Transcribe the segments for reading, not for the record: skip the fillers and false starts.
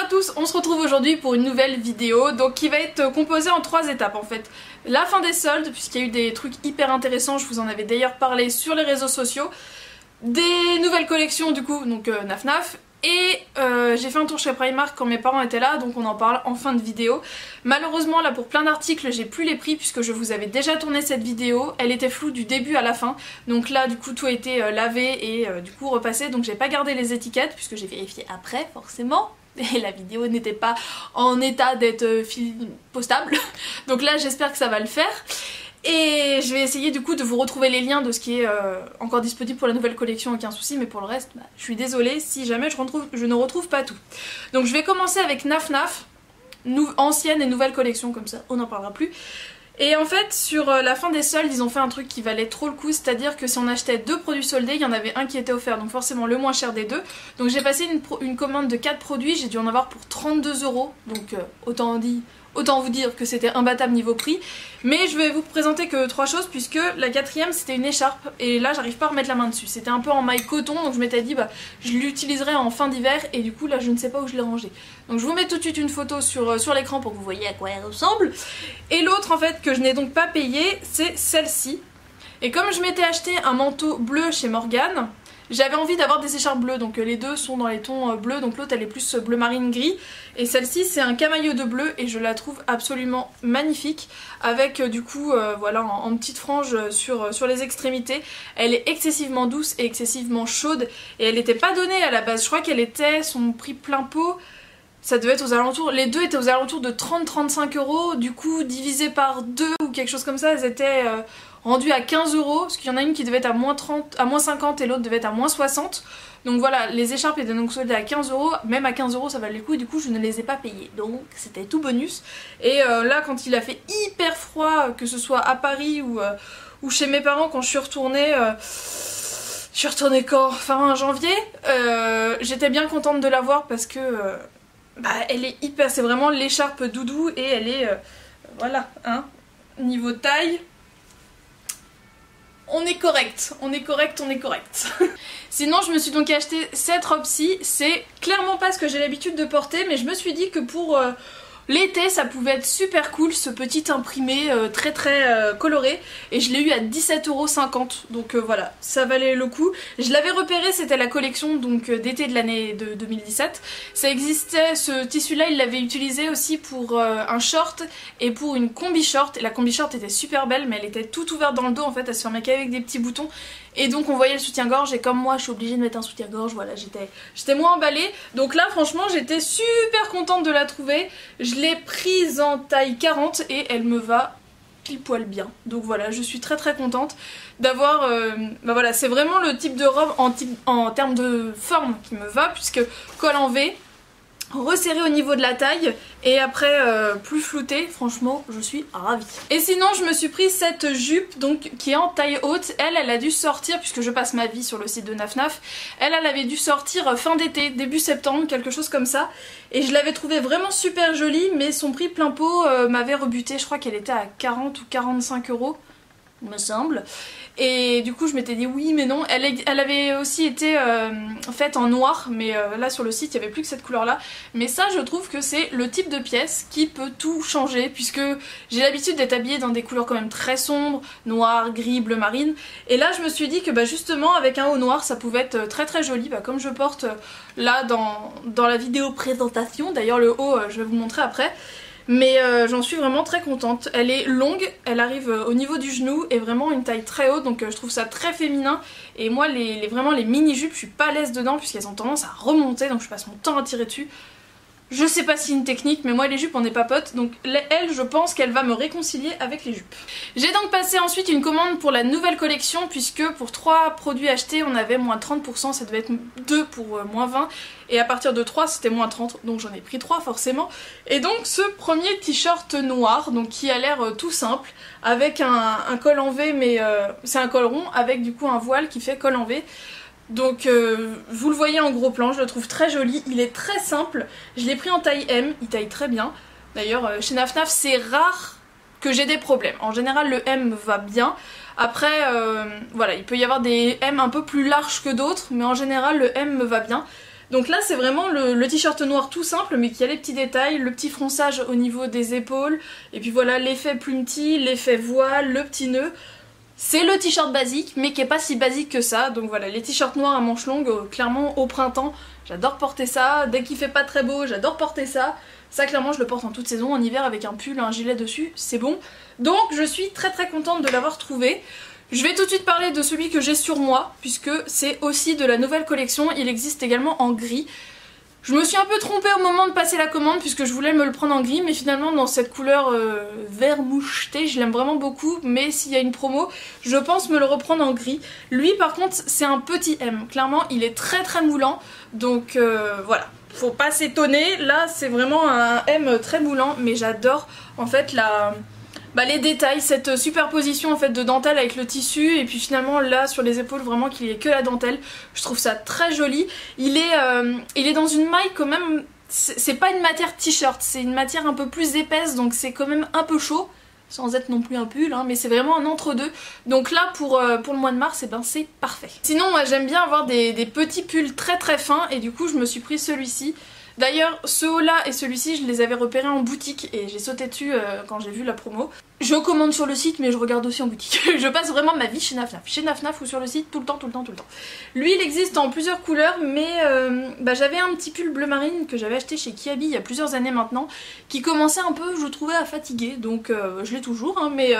tous, on se retrouve aujourd'hui pour une nouvelle vidéo donc qui va être composée en 3 étapes en fait. La fin des soldes, puisqu'il y a eu des trucs hyper intéressants, je vous en avais d'ailleurs parlé sur les réseaux sociaux. Des nouvelles collections du coup, donc Naf Naf. Et j'ai fait un tour chez Primark quand mes parents étaient là, donc on en parle en fin de vidéo. Malheureusement là pour plein d'articles j'ai plus les prix puisque je vous avais déjà tourné cette vidéo. Elle était floue du début à la fin, donc là du coup tout a été lavé et du coup repassé. Donc j'ai pas gardé les étiquettes puisque j'ai vérifié après forcément. Et la vidéo n'était pas en état d'être postable. Donc là j'espère que ça va le faire. Et je vais essayer du coup de vous retrouver les liens de ce qui est encore disponible pour la nouvelle collection, aucun souci, mais pour le reste, je suis désolée si jamais je ne retrouve pas tout. Donc je vais commencer avec Naf Naf, ancienne et nouvelle collection, comme ça on n'en parlera plus. Et en fait sur la fin des soldes ils ont fait un truc qui valait trop le coup, c'est à dire que si on achetait 2 produits soldés, il y en avait un qui était offert, donc forcément le moins cher des deux. Donc j'ai passé une commande de 4 produits, j'ai dû en avoir pour 32 €, donc autant vous dire que c'était imbattable niveau prix. Mais je vais vous présenter que 3 choses puisque la quatrième c'était une écharpe et là j'arrive pas à remettre la main dessus. C'était un peu en maille coton donc je m'étais dit bah je l'utiliserai en fin d'hiver et du coup là je ne sais pas où je l'ai rangé. Donc je vous mets tout de suite une photo sur l'écran pour que vous voyez à quoi elle ressemble. Et l'autre en fait que je n'ai donc pas payé c'est celle-ci. Et comme je m'étais acheté un manteau bleu chez Morgane, j'avais envie d'avoir des écharpes bleues, donc les deux sont dans les tons bleus, donc l'autre elle est plus bleu marine gris, et celle-ci c'est un camailleux de bleu et je la trouve absolument magnifique, avec du coup voilà en petite frange sur les extrémités. Elle est excessivement douce et excessivement chaude, et elle n'était pas donnée à la base, je crois qu'elle était, son prix plein pot, ça devait être aux alentours, les deux étaient aux alentours de 30-35 €, du coup divisé par 2 ou quelque chose comme ça, elles étaient rendues à 15 €, parce qu'il y en a une qui devait être à moins 50 et l'autre devait être à moins 60. Donc voilà, les écharpes étaient donc soldées à 15 €, même à 15 € ça valait le coup et du coup je ne les ai pas payées, donc c'était tout bonus. Et là quand il a fait hyper froid, que ce soit à Paris ou chez mes parents quand je suis retournée... je suis retournée quand? Fin janvier, j'étais bien contente de l'avoir parce que... bah, elle est hyper, c'est vraiment l'écharpe doudou et elle est, voilà, hein, niveau taille, on est correct, on est correct, on est correct. Sinon je me suis donc acheté cette robe-ci, c'est clairement pas ce que j'ai l'habitude de porter, mais je me suis dit que pour... l'été ça pouvait être super cool, ce petit imprimé très coloré, et je l'ai eu à 17,50 €, donc voilà, ça valait le coup. Je l'avais repéré, c'était la collection donc d'été de l'année de 2017. Ça existait, ce tissu là il l'avait utilisé aussi pour un short et pour une combi short, et la combi short était super belle mais elle était toute ouverte dans le dos en fait, elle se fermait qu'avec des petits boutons. Et donc on voyait le soutien-gorge et comme moi je suis obligée de mettre un soutien-gorge, voilà, j'étais moins emballée. Donc là franchement j'étais super contente de la trouver. Je l'ai prise en taille 40 et elle me va pile poil bien. Donc voilà, je suis très contente d'avoir... bah voilà, c'est vraiment le type de robe en termes de forme qui me va, puisque col en V, resserré au niveau de la taille et après plus flouté, franchement je suis ravie. Et sinon je me suis pris cette jupe donc qui est en taille haute. Elle a dû sortir, puisque je passe ma vie sur le site de Naf Naf, elle avait dû sortir fin d'été, début septembre, quelque chose comme ça, et je l'avais trouvée vraiment super jolie, mais son prix plein pot m'avait rebuté. Je crois qu'elle était à 40 ou 45 €, il me semble. Et du coup je m'étais dit oui mais non, elle avait aussi été faite en noir, mais là sur le site il n'y avait plus que cette couleur là. Mais ça je trouve que c'est le type de pièce qui peut tout changer, puisque j'ai l'habitude d'être habillée dans des couleurs quand même très sombres, noir, gris, bleu marine. Et là je me suis dit que bah, justement avec un haut noir ça pouvait être très joli, bah, comme je porte là dans la vidéo présentation. D'ailleurs le haut je vais vous montrer après. Mais j'en suis vraiment très contente. Elle est longue, elle arrive au niveau du genou et vraiment une taille très haute, donc je trouve ça très féminin. Et moi vraiment les mini jupes je suis pas à l'aise dedans puisqu'elles ont tendance à remonter, donc je passe mon temps à tirer dessus. Je sais pas si c'est une technique, mais moi les jupes on n'est pas potes, donc elle je pense qu'elle va me réconcilier avec les jupes. J'ai donc passé ensuite une commande pour la nouvelle collection, puisque pour 3 produits achetés on avait moins 30%, ça devait être 2 pour moins 20, et à partir de 3 c'était moins 30, donc j'en ai pris 3 forcément. Et donc ce premier t-shirt noir, donc qui a l'air tout simple, avec un col en V, mais c'est un col rond, avec du coup un voile qui fait col en V. Donc vous le voyez en gros plan, je le trouve très joli, il est très simple, je l'ai pris en taille M, il taille très bien. D'ailleurs chez Naf Naf c'est rare que j'ai des problèmes, en général le M va bien. Après voilà, il peut y avoir des M un peu plus larges que d'autres, mais en général le M me va bien. Donc là c'est vraiment le t-shirt noir tout simple mais qui a les petits détails, le petit fronçage au niveau des épaules, et puis voilà l'effet plumetis, l'effet voile, le petit nœud. C'est le t-shirt basique mais qui est pas si basique que ça, donc voilà les t-shirts noirs à manches longues, clairement au printemps j'adore porter ça, dès qu'il fait pas très beau j'adore porter ça. Ça clairement je le porte en toute saison, en hiver avec un pull, un gilet dessus, c'est bon. Donc je suis très contente de l'avoir trouvé. Je vais tout de suite parler de celui que j'ai sur moi, puisque c'est aussi de la nouvelle collection, il existe également en gris. Je me suis un peu trompée au moment de passer la commande, puisque je voulais me le prendre en gris, mais finalement dans cette couleur vert moucheté, je l'aime vraiment beaucoup, mais s'il y a une promo, je pense me le reprendre en gris. Lui par contre c'est un petit M, clairement il est très moulant, donc voilà. Faut pas s'étonner, là c'est vraiment un M très moulant, mais j'adore en fait les détails, cette superposition en fait de dentelle avec le tissu, et puis finalement là sur les épaules vraiment qu'il n'y ait que la dentelle, je trouve ça très joli. Il est dans une maille quand même, c'est pas une matière t-shirt, c'est une matière un peu plus épaisse, donc c'est quand même un peu chaud, sans être non plus un pull, hein, mais c'est vraiment un entre-deux. Donc là pour le mois de mars, et ben c'est parfait. Sinon moi j'aime bien avoir des petits pulls très fins, et du coup je me suis pris celui-ci. D'ailleurs ce haut là et celui-ci je les avais repérés en boutique et j'ai sauté dessus quand j'ai vu la promo. Je commande sur le site mais je regarde aussi en boutique. Je passe vraiment ma vie chez Naf Naf ou sur le site tout le temps. Lui il existe en plusieurs couleurs, mais j'avais un petit pull bleu marine que j'avais acheté chez Kiabi il y a plusieurs années maintenant, qui commençait un peu, je trouvais, à fatiguer, donc je l'ai toujours, hein, mais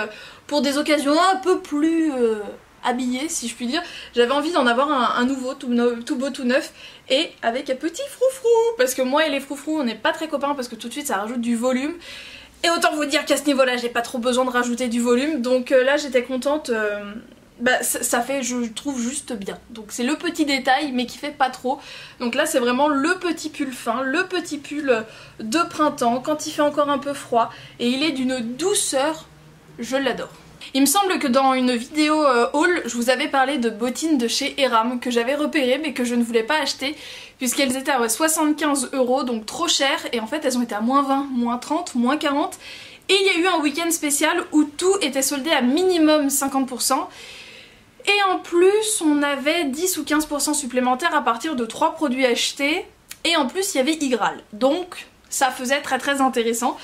pour des occasions un peu plus habillée si je puis dire, j'avais envie d'en avoir un nouveau, tout beau, tout neuf, et avec un petit froufrou, parce que moi et les froufrous on n'est pas très copains, parce que tout de suite ça rajoute du volume, et autant vous dire qu'à ce niveau là j'ai pas trop besoin de rajouter du volume, donc là j'étais contente, ça fait, je trouve, juste bien. Donc c'est le petit détail mais qui fait pas trop, donc là c'est vraiment le petit pull fin, le petit pull de printemps quand il fait encore un peu froid, et il est d'une douceur, je l'adore. Il me semble que dans une vidéo haul, je vous avais parlé de bottines de chez Eram que j'avais repérées mais que je ne voulais pas acheter puisqu'elles étaient à 75 €, donc trop chères, et en fait elles ont été à moins 20, moins 30, moins 40, et il y a eu un week-end spécial où tout était soldé à minimum 50%, et en plus on avait 10 ou 15% supplémentaires à partir de 3 produits achetés, et en plus il y avait Igral, donc ça faisait très intéressant.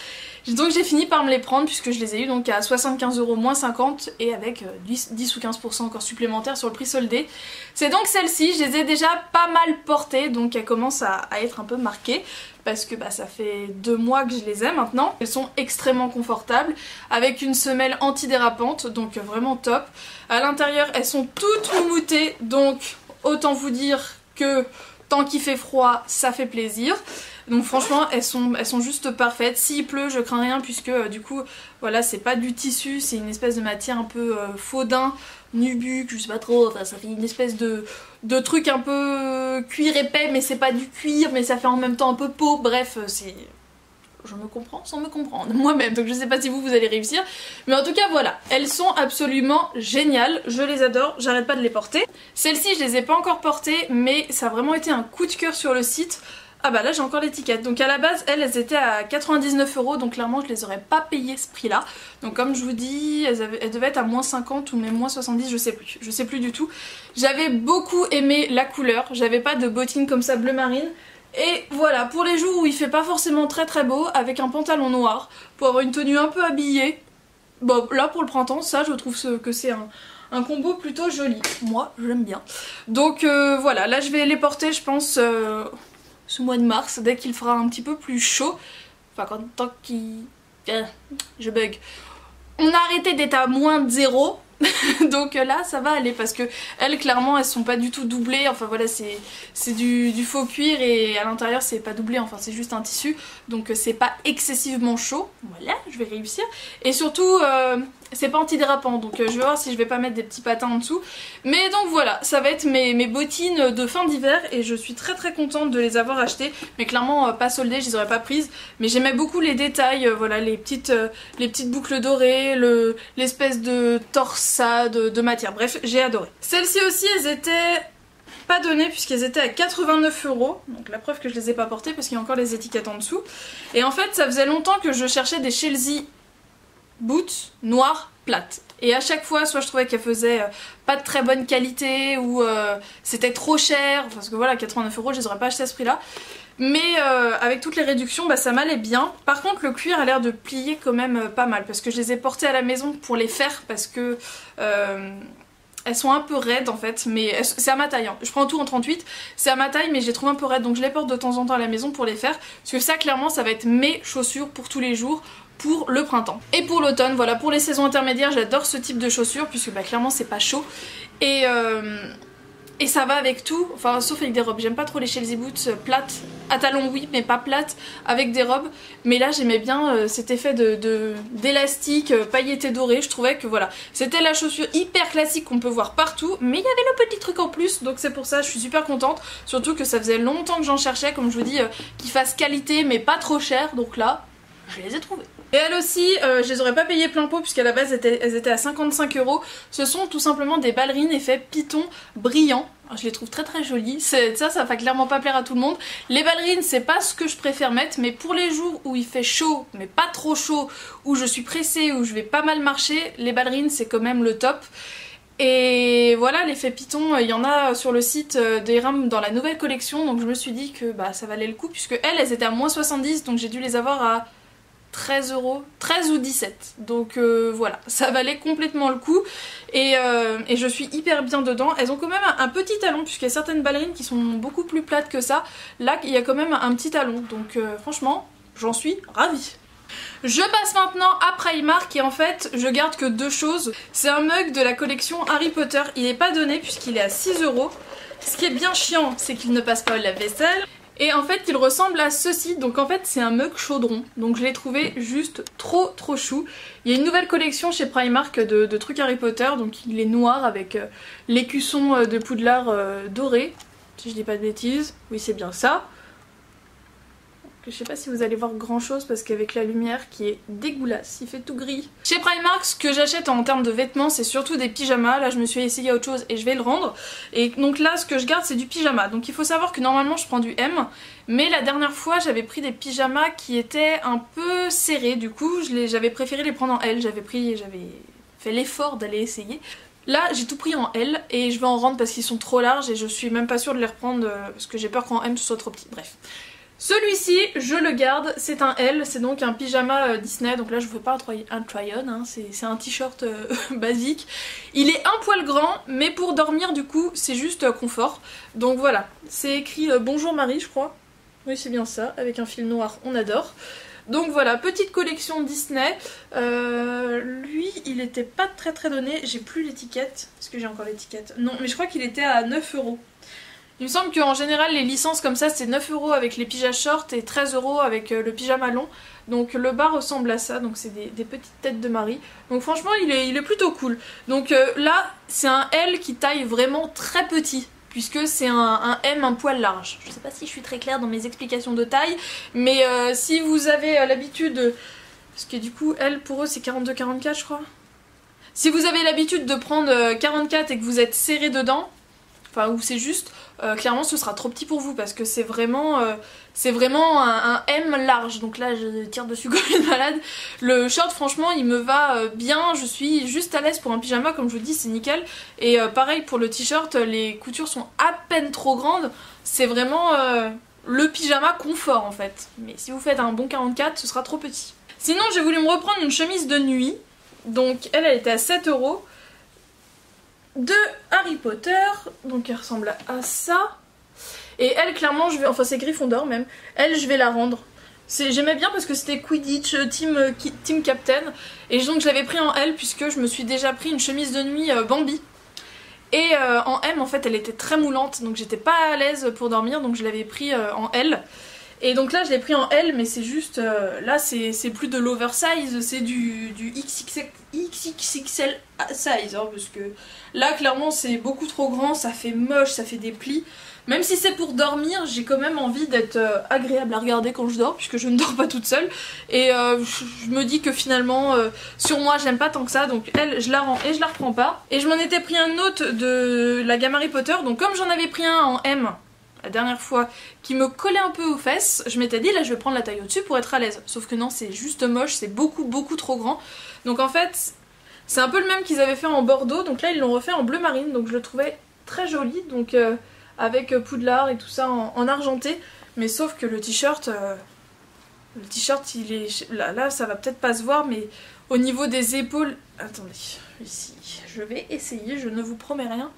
Donc j'ai fini par me les prendre puisque je les ai eu donc à 75 € moins 50, et avec 10 ou 15% encore supplémentaires sur le prix soldé. C'est donc celles-ci, je les ai déjà pas mal portées, donc elles commencent à être un peu marquées parce que ça fait 2 mois que je les ai maintenant. Elles sont extrêmement confortables avec une semelle antidérapante, donc vraiment top. À l'intérieur elles sont toutes moumoutées, donc autant vous dire que tant qu'il fait froid ça fait plaisir. Donc franchement elles sont juste parfaites. S'il pleut je crains rien puisque du coup voilà, c'est pas du tissu, c'est une espèce de matière un peu faux daim, nubuck, je sais pas trop, enfin ça fait une espèce de truc un peu cuir épais, mais c'est pas du cuir, mais ça fait en même temps un peu peau, bref c'est... Je me comprends sans me comprendre moi-même, donc je sais pas si vous allez réussir, mais en tout cas voilà, elles sont absolument géniales, je les adore, j'arrête pas de les porter. Celles-ci je les ai pas encore portées, mais ça a vraiment été un coup de cœur sur le site. Ah bah là j'ai encore l'étiquette, donc à la base elles étaient à 99 €, donc clairement je les aurais pas payées ce prix là. Donc comme je vous dis, elles devaient être à moins 50 ou même moins 70, je sais plus du tout. J'avais beaucoup aimé la couleur, j'avais pas de bottines comme ça bleu marine. Et voilà, pour les jours où il fait pas forcément très beau, avec un pantalon noir, pour avoir une tenue un peu habillée, bon là pour le printemps, ça je trouve que c'est un combo plutôt joli. Moi je l'aime bien. Donc voilà, là je vais les porter je pense ce mois de mars, dès qu'il fera un petit peu plus chaud. Enfin tant qu'il... je bug. On a arrêté d'être à moins de 0. Donc là ça va aller parce que elles clairement elles sont pas du tout doublées, enfin voilà c'est du faux cuir et à l'intérieur c'est pas doublé, enfin c'est juste un tissu, donc c'est pas excessivement chaud, voilà je vais réussir, et surtout c'est pas antidérapant, donc je vais voir si je vais pas mettre des petits patins en dessous, mais donc voilà ça va être mes bottines de fin d'hiver et je suis très contente de les avoir achetées, mais clairement pas soldées, je les aurais pas prises, mais j'aimais beaucoup les détails, voilà les petites boucles dorées, l'espèce de torsade de matière, bref j'ai adoré. Celles-ci aussi elles étaient pas données puisqu'elles étaient à 89 €, donc la preuve que je les ai pas portées parce qu'il y a encore les étiquettes en dessous, et en fait ça faisait longtemps que je cherchais des Chelsea boots noires plates. Et à chaque fois, soit je trouvais qu'elle faisait pas de très bonne qualité ou c'était trop cher, parce que voilà, 89 €, je les aurais pas acheté à ce prix là. Mais avec toutes les réductions, bah, ça m'allait bien. Par contre, le cuir a l'air de plier quand même pas mal, parce que je les ai portés à la maison pour les faire, parce que elles sont un peu raides en fait, mais c'est à ma taille, hein. Je prends tout en 38, c'est à ma taille mais je les trouve un peu raides, donc je les porte de temps en temps à la maison pour les faire, parce que ça clairement ça va être mes chaussures pour tous les jours, pour le printemps. Et pour l'automne, voilà, pour les saisons intermédiaires, j'adore ce type de chaussures, puisque bah, clairement c'est pas chaud, et ça va avec tout, enfin sauf avec des robes. J'aime pas trop les Chelsea Boots plates, à talons oui, mais pas plates, avec des robes. Mais là j'aimais bien cet effet d'élastique pailleté doré. Je trouvais que voilà, c'était la chaussure hyper classique qu'on peut voir partout, mais il y avait le petit truc en plus, donc c'est pour ça je suis super contente. Surtout que ça faisait longtemps que j'en cherchais, comme je vous dis, qu'ils fassent qualité mais pas trop cher, donc là je les ai trouvées. Et elles aussi, je les aurais pas payées plein pot puisqu'à la base elles étaient à 55 €. Ce sont tout simplement des ballerines effet python brillant. Je les trouve très très jolies. Ça va clairement pas plaire à tout le monde. Les ballerines, c'est pas ce que je préfère mettre, mais pour les jours où il fait chaud, mais pas trop chaud, où je suis pressée, où je vais pas mal marcher, les ballerines c'est quand même le top. Et voilà, l'effet python, il y en a sur le site d'Eram dans la nouvelle collection, donc je me suis dit que bah, ça valait le coup, puisque elles étaient à moins 70, donc j'ai dû les avoir à 13 €, 13 ou 17, donc voilà, ça valait complètement le coup et je suis hyper bien dedans. Elles ont quand même un petit talon, puisqu'il y a certaines ballerines qui sont beaucoup plus plates que ça, là il y a quand même un petit talon, donc franchement j'en suis ravie. Je passe maintenant à Primark et en fait je garde que deux choses. C'est un mug de la collection Harry Potter, il n'est pas donné puisqu'il est à 6 €. Ce qui est bien chiant, c'est qu'il ne passe pas au lave-vaisselle. Et en fait il ressemble à ceci, donc en fait c'est un mug chaudron, donc je l'ai trouvé juste trop chou. Il y a une nouvelle collection chez Primark de trucs Harry Potter, donc il est noir avec l'écusson de Poudlard doré, si je dis pas de bêtises, oui c'est bien ça. Je sais pas si vous allez voir grand chose parce qu'avec la lumière qui est dégueulasse, il fait tout gris. Chez Primark, ce que j'achète en termes de vêtements, c'est surtout des pyjamas. Là je me suis essayée à autre chose et je vais le rendre. Et donc là ce que je garde c'est du pyjama. Donc il faut savoir que normalement je prends du M, mais la dernière fois j'avais pris des pyjamas qui étaient un peu serrés. Du coup j'avais préféré les prendre en L, j'avais fait l'effort d'aller essayer. Là j'ai tout pris en L et je vais en rendre parce qu'ils sont trop larges et je suis même pas sûre de les reprendre parce que j'ai peur qu'en M ce soit trop petit. Bref. Celui-ci, je le garde, c'est un L, c'est donc un pyjama Disney, donc là je ne fais pas un try-on, hein, c'est un t-shirt basique. Il est un poil grand, mais pour dormir du coup c'est juste confort. Donc voilà, c'est écrit Bonjour Marie je crois, oui c'est bien ça, avec un fil noir, on adore. Donc voilà, petite collection Disney, lui il était pas très donné, j'ai plus l'étiquette, est-ce que j'ai encore l'étiquette? Non, mais je crois qu'il était à 9 €. Il me semble qu'en général les licences comme ça c'est 9 € avec les pyjamas shorts et 13 € avec le pyjama long. Donc le bas ressemble à ça, donc c'est des petites têtes de Marie. Donc franchement il est plutôt cool. Donc là c'est un L qui taille vraiment très petit, puisque c'est un M un poil large. Je sais pas si je suis très claire dans mes explications de taille, mais si vous avez l'habitude, parce que du coup L pour eux c'est 42-44 je crois. Si vous avez l'habitude de prendre 44 et que vous êtes serré dedans, enfin où c'est juste, clairement ce sera trop petit pour vous parce que c'est vraiment un M large, donc là je tire dessus comme une malade. Le short franchement il me va bien, je suis juste à l'aise pour un pyjama, comme je vous dis c'est nickel. Et pareil pour le t-shirt, les coutures sont à peine trop grandes, c'est vraiment le pyjama confort en fait. Mais si vous faites un bon 44 ce sera trop petit. Sinon j'ai voulu me reprendre une chemise de nuit, donc elle était à 7 €. De Harry Potter, donc elle ressemble à ça. Et elle clairement je vais, enfin c'est Gryffondor même, elle je vais la rendre. J'aimais bien parce que c'était Quidditch Team Captain. Et donc je l'avais pris en L puisque je me suis déjà pris une chemise de nuit Bambi. Et en M en fait elle était très moulante, donc j'étais pas à l'aise pour dormir, donc je l'avais pris en L. Et donc là je l'ai pris en L, mais c'est juste, là c'est plus de l'oversize, c'est du XXL size, hein, parce que là clairement c'est beaucoup trop grand, ça fait moche, ça fait des plis. Même si c'est pour dormir, j'ai quand même envie d'être agréable à regarder quand je dors, puisque je ne dors pas toute seule. Et je me dis que finalement, sur moi j'aime pas tant que ça, donc elle je la rends et je la reprends pas. Et je m'en étais pris un autre de la gamme Harry Potter, donc comme j'en avais pris un en M, la dernière fois qui me collait un peu aux fesses. Je m'étais dit là je vais prendre la taille au-dessus pour être à l'aise. Sauf que non, c'est juste moche, c'est beaucoup trop grand. Donc en fait c'est un peu le même qu'ils avaient fait en bordeaux, donc là ils l'ont refait en bleu marine, donc je le trouvais très joli, donc avec Poudlard et tout ça en argenté. Mais sauf que le t-shirt il est... Là ça va peut-être pas se voir, mais au niveau des épaules... Attendez, ici, je vais essayer, je ne vous promets rien.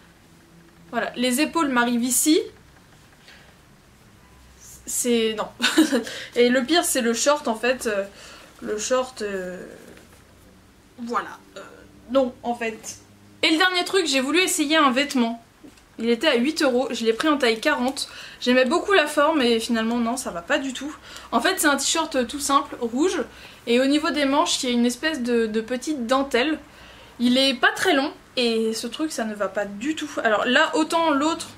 Voilà, les épaules m'arrivent ici. C'est... non. Et le pire c'est le short en fait. Le short... Voilà. Non en fait. Et le dernier truc, j'ai voulu essayer un vêtement. Il était à 8 €, je l'ai pris en taille 40. J'aimais beaucoup la forme et finalement non, ça va pas du tout. En fait c'est un t-shirt tout simple, rouge. Et au niveau des manches, il y a une espèce de petite dentelle. Il est pas très long et ce truc ça ne va pas du tout. Alors là autant l'autre,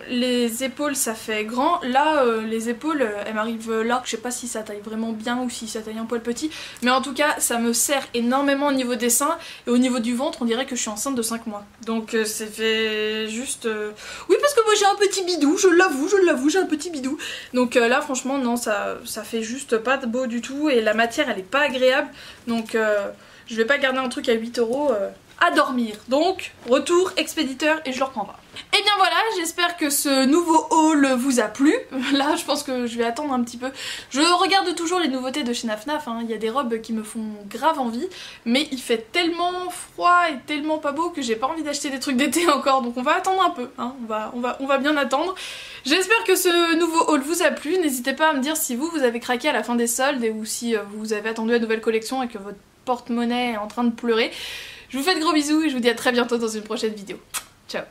les épaules ça fait grand. Là les épaules elles m'arrivent là. Je sais pas si ça taille vraiment bien ou si ça taille un poil petit. Mais en tout cas ça me sert énormément au niveau des seins. Et au niveau du ventre on dirait que je suis enceinte de 5 mois. Donc c'est fait juste... Oui parce que moi j'ai un petit bidou, je l'avoue, j'ai un petit bidou. Donc là franchement non, ça fait juste pas beau du tout. Et la matière elle est pas agréable. Donc je vais pas garder un truc à 8 € à dormir. Donc retour expéditeur et je le reprends pas. Et bien voilà, j'espère que ce nouveau haul vous a plu. Là je pense que je vais attendre un petit peu. Je regarde toujours les nouveautés de chez Naf Naf, hein. Il y a des robes qui me font grave envie. Mais il fait tellement froid et tellement pas beau que j'ai pas envie d'acheter des trucs d'été encore. Donc on va attendre un peu, hein. On va bien attendre. J'espère que ce nouveau haul vous a plu. N'hésitez pas à me dire si vous avez craqué à la fin des soldes ou si vous avez attendu la nouvelle collection et que votre porte-monnaie est en train de pleurer. Je vous fais de gros bisous et je vous dis à très bientôt dans une prochaine vidéo. Ciao.